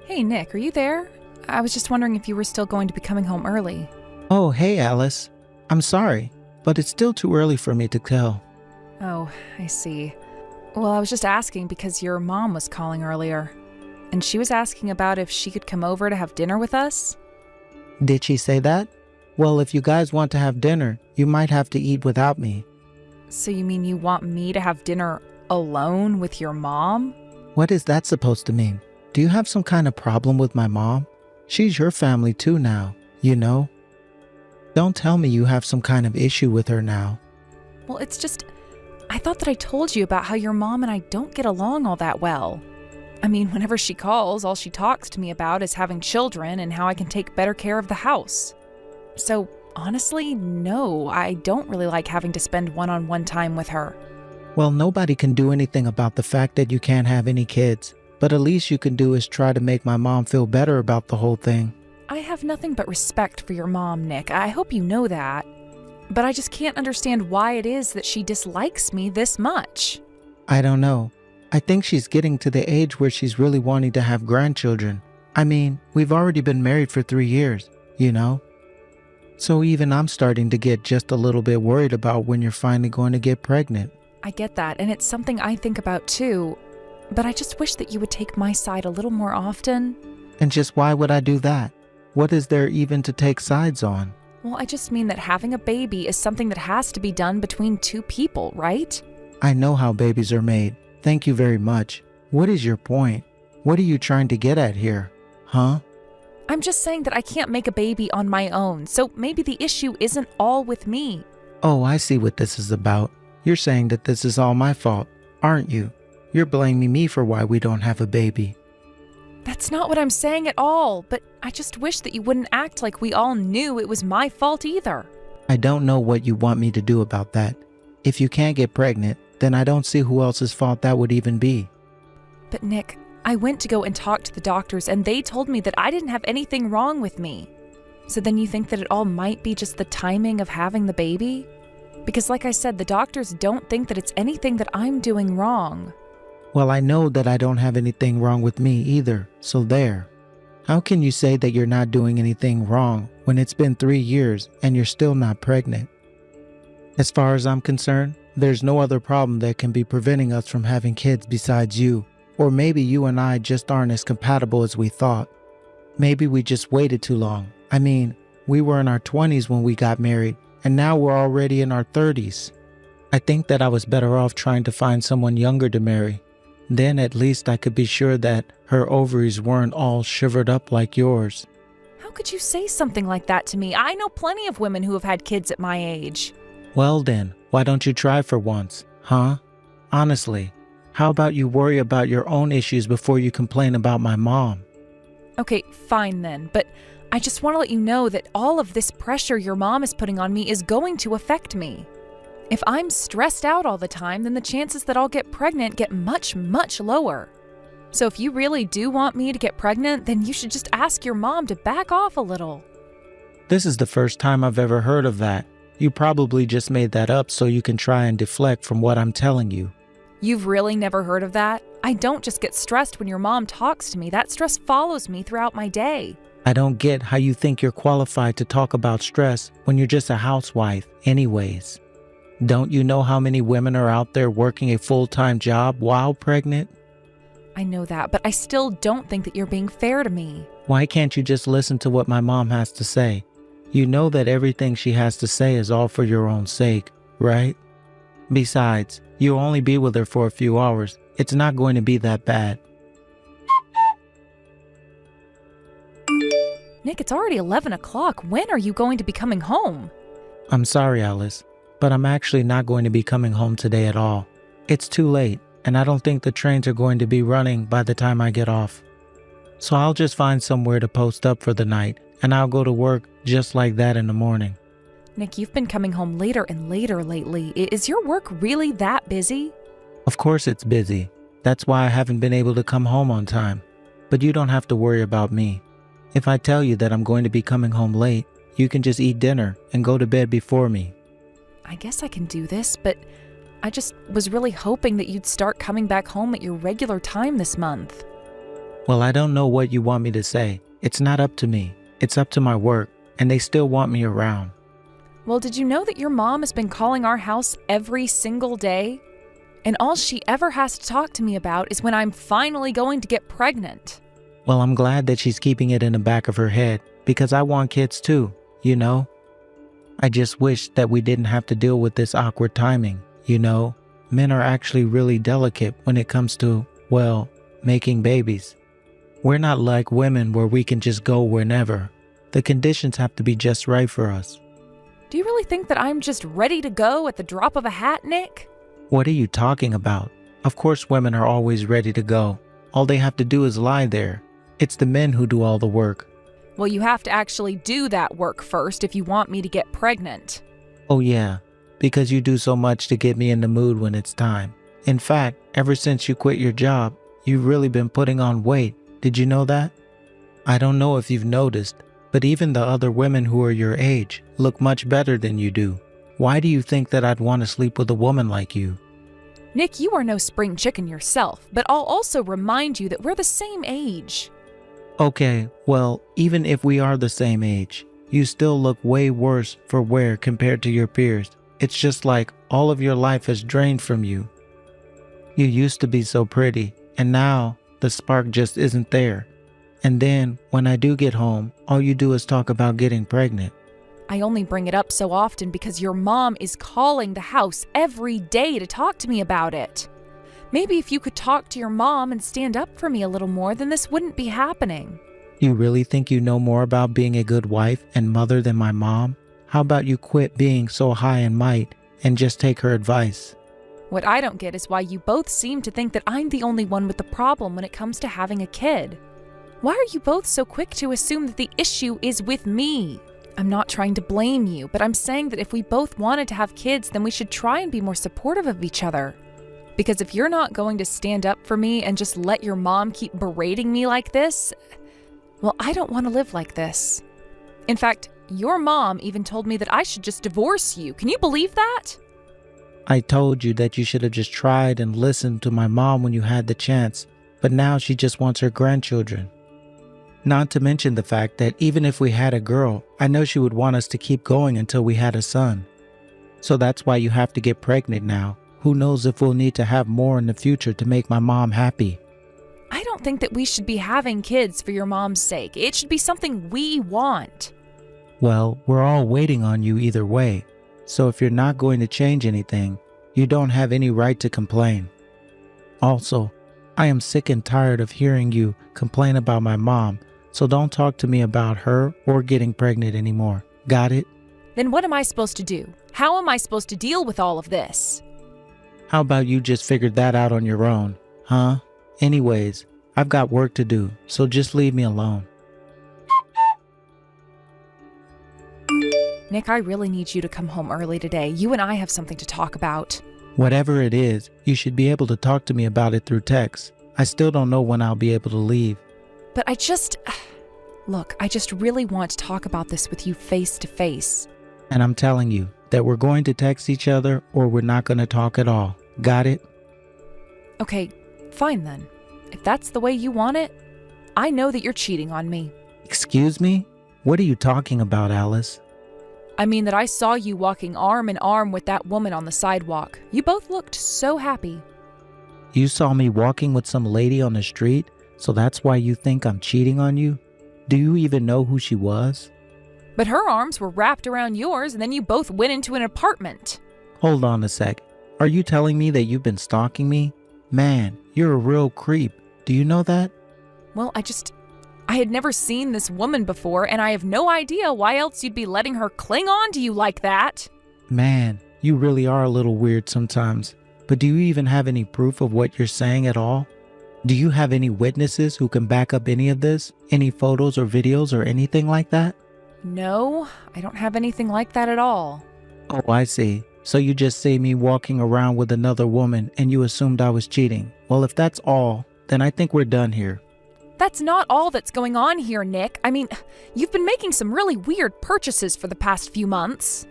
Hey, Nick, are you there? I was just wondering if you were still going to be coming home early. Oh, hey, Alice. I'm sorry, but it's still too early for me to tell. Oh, I see. Well, I was just asking because your mom was calling earlier, and she was asking about if she could come over to have dinner with us. Did she say that? Well, if you guys want to have dinner, you might have to eat without me. So you mean you want me to have dinner alone with your mom? What is that supposed to mean? Do you have some kind of problem with my mom? She's your family too now, you know? Don't tell me you have some kind of issue with her now. Well, it's just, I thought that I told you about how your mom and I don't get along all that well. I mean, whenever she calls, all she talks to me about is having children and how I can take better care of the house. So, honestly, no, I don't really like having to spend one-on-one time with her. Well, nobody can do anything about the fact that you can't have any kids, but at least you can do is try to make my mom feel better about the whole thing. I have nothing but respect for your mom, Nick. I hope you know that. But I just can't understand why it is that she dislikes me this much. I don't know. I think she's getting to the age where she's really wanting to have grandchildren. I mean, we've already been married for 3 years, you know? So even I'm starting to get just a little bit worried about when you're finally going to get pregnant. I get that, and it's something I think about too. But I just wish that you would take my side a little more often. And just why would I do that? What is there even to take sides on? Well, I just mean that having a baby is something that has to be done between two people, right? I know how babies are made. Thank you very much. What is your point? What are you trying to get at here? Huh? I'm just saying that I can't make a baby on my own, so maybe the issue isn't all with me. Oh, I see what this is about. You're saying that this is all my fault, aren't you? You're blaming me for why we don't have a baby. That's not what I'm saying at all, but I just wish that you wouldn't act like we all knew it was my fault either. I don't know what you want me to do about that. If you can't get pregnant, then I don't see who else's fault that would even be. But Nick, I went to go and talk to the doctors and they told me that I didn't have anything wrong with me. So then you think that it all might be just the timing of having the baby? Because like I said, the doctors don't think that it's anything that I'm doing wrong. Well, I know that I don't have anything wrong with me either, so there. How can you say that you're not doing anything wrong when it's been 3 years and you're still not pregnant? As far as I'm concerned, there's no other problem that can be preventing us from having kids besides you. Or maybe you and I just aren't as compatible as we thought. Maybe we just waited too long. I mean, we were in our 20s when we got married, and now we're already in our 30s. I think that I was better off trying to find someone younger to marry. Then at least I could be sure that her ovaries weren't all shivered up like yours. How could you say something like that to me? I know plenty of women who have had kids at my age. Well then, why don't you try for once, huh? Honestly, how about you worry about your own issues before you complain about my mom? Okay, fine then, but I just want to let you know that all of this pressure your mom is putting on me is going to affect me. If I'm stressed out all the time, then the chances that I'll get pregnant get much, much lower. So if you really do want me to get pregnant, then you should just ask your mom to back off a little. This is the first time I've ever heard of that. You probably just made that up so you can try and deflect from what I'm telling you. You've really never heard of that? I don't just get stressed when your mom talks to me. That stress follows me throughout my day. I don't get how you think you're qualified to talk about stress when you're just a housewife anyways. Don't you know how many women are out there working a full-time job while pregnant? I know that, but I still don't think that you're being fair to me. Why can't you just listen to what my mom has to say? You know that everything she has to say is all for your own sake, right? Besides, you'll only be with her for a few hours. It's not going to be that bad. Nick, it's already 11 o'clock. When are you going to be coming home? I'm sorry, Alice, but I'm actually not going to be coming home today at all. It's too late, and I don't think the trains are going to be running by the time I get off. So I'll just find somewhere to post up for the night, and I'll go to work just like that in the morning. Nick, you've been coming home later and later lately. Is your work really that busy? Of course it's busy. That's why I haven't been able to come home on time. But you don't have to worry about me. If I tell you that I'm going to be coming home late, you can just eat dinner and go to bed before me. I guess I can do this, but I just was really hoping that you'd start coming back home at your regular time this month. Well, I don't know what you want me to say. It's not up to me. It's up to my work, and they still want me around. Well, did you know that your mom has been calling our house every single day? And all she ever has to talk to me about is when I'm finally going to get pregnant. Well, I'm glad that she's keeping it in the back of her head, because I want kids too, you know? I just wish that we didn't have to deal with this awkward timing, you know? Men are actually really delicate when it comes to, well, making babies. We're not like women where we can just go whenever. The conditions have to be just right for us. Do you really think that I'm just ready to go at the drop of a hat, Nick? What are you talking about? Of course women are always ready to go. All they have to do is lie there. It's the men who do all the work. Well, you have to actually do that work first if you want me to get pregnant. Oh yeah, because you do so much to get me in the mood when it's time. In fact, ever since you quit your job, you've really been putting on weight. Did you know that? I don't know if you've noticed, but even the other women who are your age look much better than you do. Why do you think that I'd want to sleep with a woman like you? Nick, you are no spring chicken yourself, but I'll also remind you that we're the same age. Okay, well, even if we are the same age, you still look way worse for wear compared to your peers. It's just like all of your life has drained from you. You used to be so pretty, and now the spark just isn't there. And then, when I do get home, all you do is talk about getting pregnant. I only bring it up so often because your mom is calling the house every day to talk to me about it. Maybe if you could talk to your mom and stand up for me a little more, then this wouldn't be happening. You really think you know more about being a good wife and mother than my mom? How about you quit being so high and might and just take her advice? What I don't get is why you both seem to think that I'm the only one with the problem when it comes to having a kid. Why are you both so quick to assume that the issue is with me? I'm not trying to blame you, but I'm saying that if we both wanted to have kids, then we should try and be more supportive of each other. Because if you're not going to stand up for me and just let your mom keep berating me like this, well, I don't want to live like this. In fact, your mom even told me that I should just divorce you. Can you believe that? I told you that you should have just tried and listened to my mom when you had the chance, but now she just wants her grandchildren. Not to mention the fact that even if we had a girl, I know she would want us to keep going until we had a son. So that's why you have to get pregnant now. Who knows if we'll need to have more in the future to make my mom happy. I don't think that we should be having kids for your mom's sake. It should be something we want. Well, we're all waiting on you either way. So if you're not going to change anything, you don't have any right to complain. Also, I am sick and tired of hearing you complain about my mom, so don't talk to me about her or getting pregnant anymore. Got it? Then what am I supposed to do? How am I supposed to deal with all of this? How about you just figure that out on your own, huh? Anyways, I've got work to do, so just leave me alone. Nick, I really need you to come home early today. You and I have something to talk about. Whatever it is, you should be able to talk to me about it through text. I still don't know when I'll be able to leave. But I just really want to talk about this with you face to face. And I'm telling you that we're going to text each other or we're not going to talk at all. Got it? Okay, fine then. If that's the way you want it, I know that you're cheating on me. Excuse me? What are you talking about, Alice? I mean that I saw you walking arm in arm with that woman on the sidewalk. You both looked so happy. You saw me walking with some lady on the street, so that's why you think I'm cheating on you? Do you even know who she was? But her arms were wrapped around yours, and then you both went into an apartment. Hold on a sec. Are you telling me that you've been stalking me? Man, you're a real creep. Do you know that? Well, I had never seen this woman before, and I have no idea why else you'd be letting her cling on to you like that. Man, you really are a little weird sometimes. But do you even have any proof of what you're saying at all? Do you have any witnesses who can back up any of this? Any photos or videos or anything like that? No, I don't have anything like that at all. Oh, I see. So you just see me walking around with another woman and you assumed I was cheating. Well, if that's all, then I think we're done here. That's not all that's going on here, Nick. I mean, you've been making some really weird purchases for the past few months.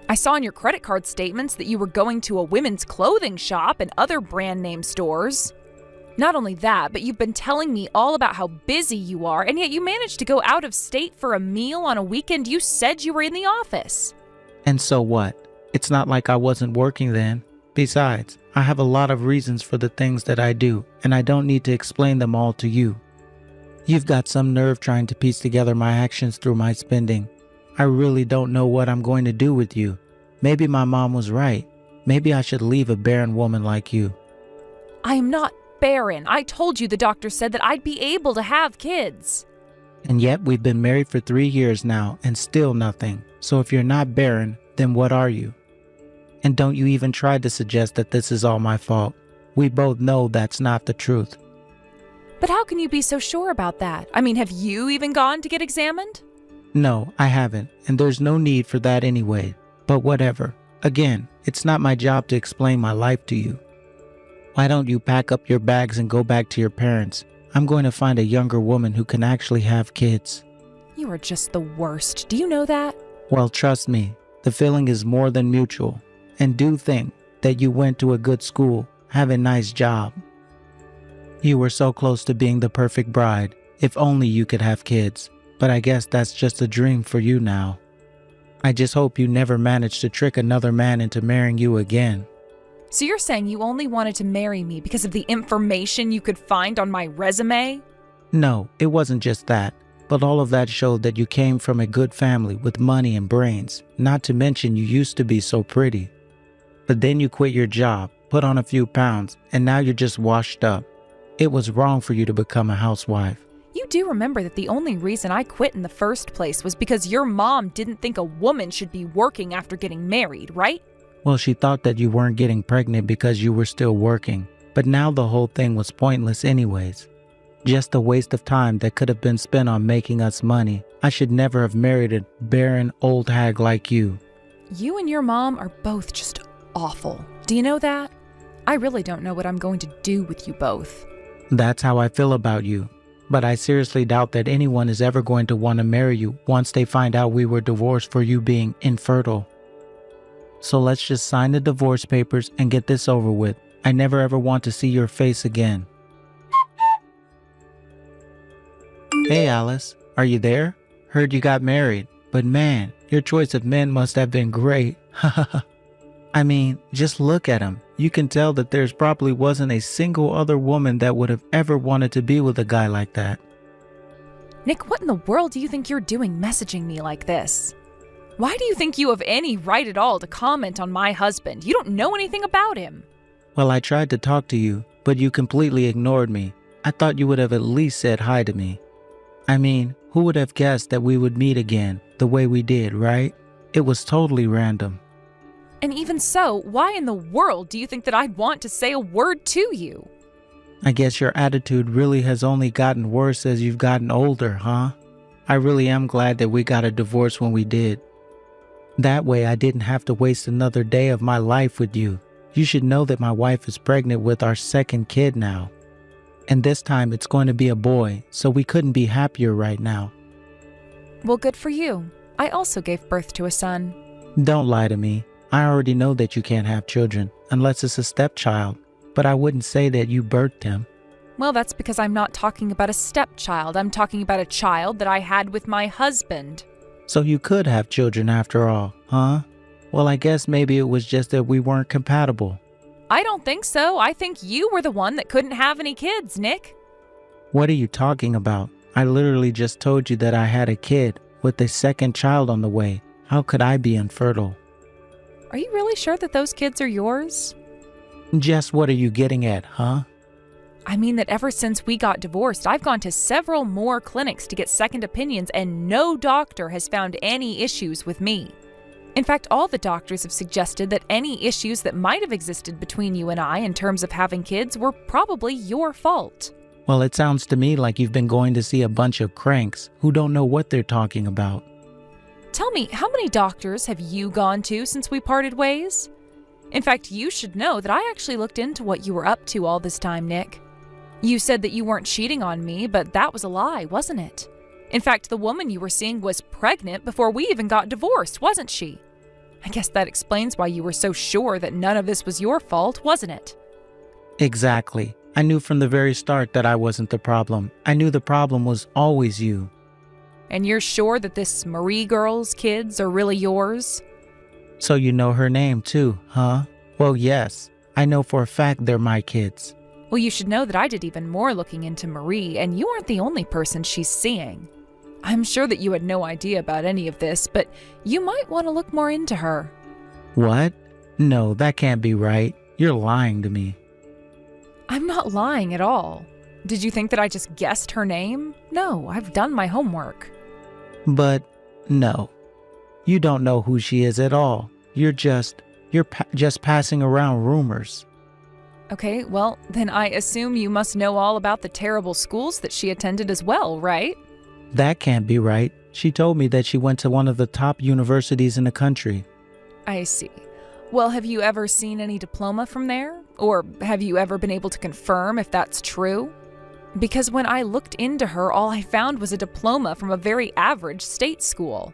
I saw in your credit card statements that you were going to a women's clothing shop and other brand name stores. Not only that, but you've been telling me all about how busy you are, and yet you managed to go out of state for a meal on a weekend you said you were in the office. And so what? It's not like I wasn't working then. Besides, I have a lot of reasons for the things that I do, and I don't need to explain them all to you. You've got some nerve trying to piece together my actions through my spending. I really don't know what I'm going to do with you. Maybe my mom was right. Maybe I should leave a barren woman like you. I am not barren. I told you the doctor said that I'd be able to have kids. And yet we've been married for 3 years now and still nothing. So if you're not barren, then what are you? And don't you even try to suggest that this is all my fault. We both know that's not the truth. But how can you be so sure about that? I mean, have you even gone to get examined? No, I haven't, and there's no need for that anyway. But whatever. Again, it's not my job to explain my life to you. Why don't you pack up your bags and go back to your parents? I'm going to find a younger woman who can actually have kids. You are just the worst. Do you know that? Well, trust me, the feeling is more than mutual. And do think that you went to a good school, have a nice job. You were so close to being the perfect bride, if only you could have kids. But I guess that's just a dream for you now. I just hope you never manage to trick another man into marrying you again. So you're saying you only wanted to marry me because of the information you could find on my resume? No, it wasn't just that. But all of that showed that you came from a good family with money and brains. Not to mention you used to be so pretty. But then you quit your job, put on a few pounds, and now you're just washed up. It was wrong for you to become a housewife. You do remember that the only reason I quit in the first place was because your mom didn't think a woman should be working after getting married, right? Well, she thought that you weren't getting pregnant because you were still working. But now the whole thing was pointless anyways. Just a waste of time that could have been spent on making us money. I should never have married a barren old hag like you. You and your mom are both just awful. Do you know that? I really don't know what I'm going to do with you both. That's how I feel about you. But I seriously doubt that anyone is ever going to want to marry you once they find out we were divorced for you being infertile. So let's just sign the divorce papers and get this over with. I never ever want to see your face again. Hey Alice, are you there? Heard you got married, but man, your choice of men must have been great. I mean, just look at him. You can tell that there's probably wasn't a single other woman that would have ever wanted to be with a guy like that. Nick, what in the world do you think you're doing messaging me like this? Why do you think you have any right at all to comment on my husband? You don't know anything about him. Well, I tried to talk to you, but you completely ignored me. I thought you would have at least said hi to me. I mean, who would have guessed that we would meet again the way we did, right? It was totally random. And even so, why in the world do you think that I'd want to say a word to you? I guess your attitude really has only gotten worse as you've gotten older, huh? I really am glad that we got a divorce when we did. That way I didn't have to waste another day of my life with you. You should know that my wife is pregnant with our second kid now. And this time it's going to be a boy, so we couldn't be happier right now. Well, good for you. I also gave birth to a son. Don't lie to me. I already know that you can't have children unless it's a stepchild, but I wouldn't say that you birthed him. Well, that's because I'm not talking about a stepchild. I'm talking about a child that I had with my husband. So you could have children after all, huh? Well, I guess maybe it was just that we weren't compatible. I don't think so. I think you were the one that couldn't have any kids, Nick. What are you talking about? I literally just told you that I had a kid with a second child on the way. How could I be infertile? Are you really sure that those kids are yours? Jess, what are you getting at, huh? I mean that ever since we got divorced, I've gone to several more clinics to get second opinions, and no doctor has found any issues with me. In fact, all the doctors have suggested that any issues that might have existed between you and I in terms of having kids were probably your fault. Well, it sounds to me like you've been going to see a bunch of cranks who don't know what they're talking about. Tell me, how many doctors have you gone to since we parted ways? In fact, you should know that I actually looked into what you were up to all this time, Nick. You said that you weren't cheating on me, but that was a lie, wasn't it? In fact, the woman you were seeing was pregnant before we even got divorced, wasn't she? I guess that explains why you were so sure that none of this was your fault, wasn't it? Exactly. I knew from the very start that I wasn't the problem. I knew the problem was always you. And you're sure that this Marie girl's kids are really yours? So you know her name too, huh? Well, yes. I know for a fact they're my kids. Well, you should know that I did even more looking into Marie, and you aren't the only person she's seeing. I'm sure that you had no idea about any of this, but you might want to look more into her. What? No, that can't be right. You're lying to me. I'm not lying at all. Did you think that I just guessed her name? No, I've done my homework. But no, you don't know who she is at all. You're just passing around rumors. Okay, well, then I assume you must know all about the terrible schools that she attended as well, right? That can't be right. She told me that she went to one of the top universities in the country. I see. Well, have you ever seen any diploma from there? Or have you ever been able to confirm if that's true? Because when I looked into her, all I found was a diploma from a very average state school.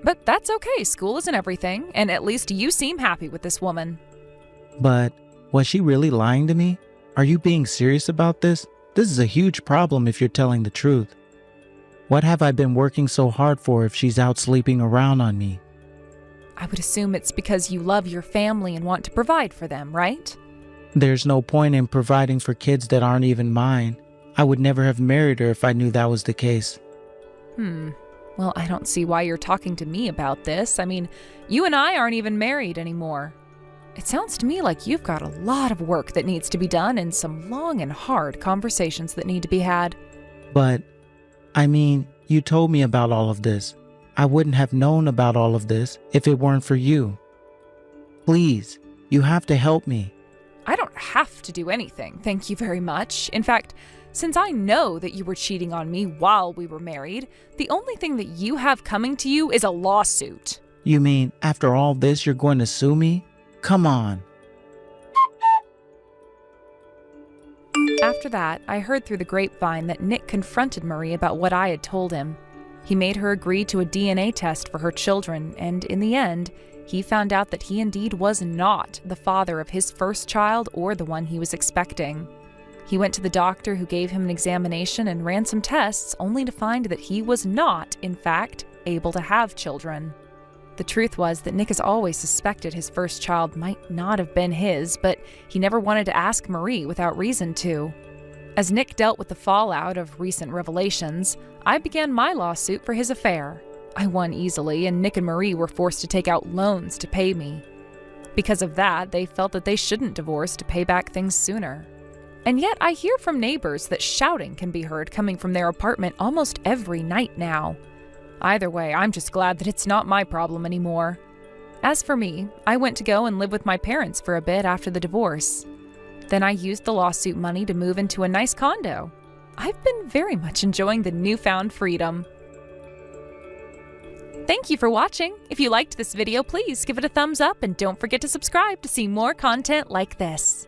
But that's okay, school isn't everything, and at least you seem happy with this woman. But was she really lying to me? Are you being serious about this? This is a huge problem if you're telling the truth. What have I been working so hard for if she's out sleeping around on me? I would assume it's because you love your family and want to provide for them, right? There's no point in providing for kids that aren't even mine. I would never have married her if I knew that was the case. Well, I don't see why you're talking to me about this. I mean, you and I aren't even married anymore. It sounds to me like you've got a lot of work that needs to be done and some long and hard conversations that need to be had. But, I mean, you told me about all of this. I wouldn't have known about all of this if it weren't for you. Please, you have to help me. I don't have to do anything, thank you very much. In fact, since I know that you were cheating on me while we were married, the only thing that you have coming to you is a lawsuit. You mean after all this you're going to sue me? Come on. After that, I heard through the grapevine that Nick confronted Marie about what I had told him. He made her agree to a DNA test for her children, and in the end, he found out that he indeed was not the father of his first child or the one he was expecting. He went to the doctor who gave him an examination and ran some tests only to find that he was not, in fact, able to have children. The truth was that Nick has always suspected his first child might not have been his, but he never wanted to ask Marie without reason to. As Nick dealt with the fallout of recent revelations, I began my lawsuit for his affair. I won easily, and Nick and Marie were forced to take out loans to pay me. Because of that, they felt that they shouldn't divorce to pay back things sooner. And yet I hear from neighbors that shouting can be heard coming from their apartment almost every night now. Either way, I'm just glad that it's not my problem anymore. As for me, I went to go and live with my parents for a bit after the divorce. Then I used the lawsuit money to move into a nice condo. I've been very much enjoying the newfound freedom. Thank you for watching. If you liked this video, please give it a thumbs up and don't forget to subscribe to see more content like this.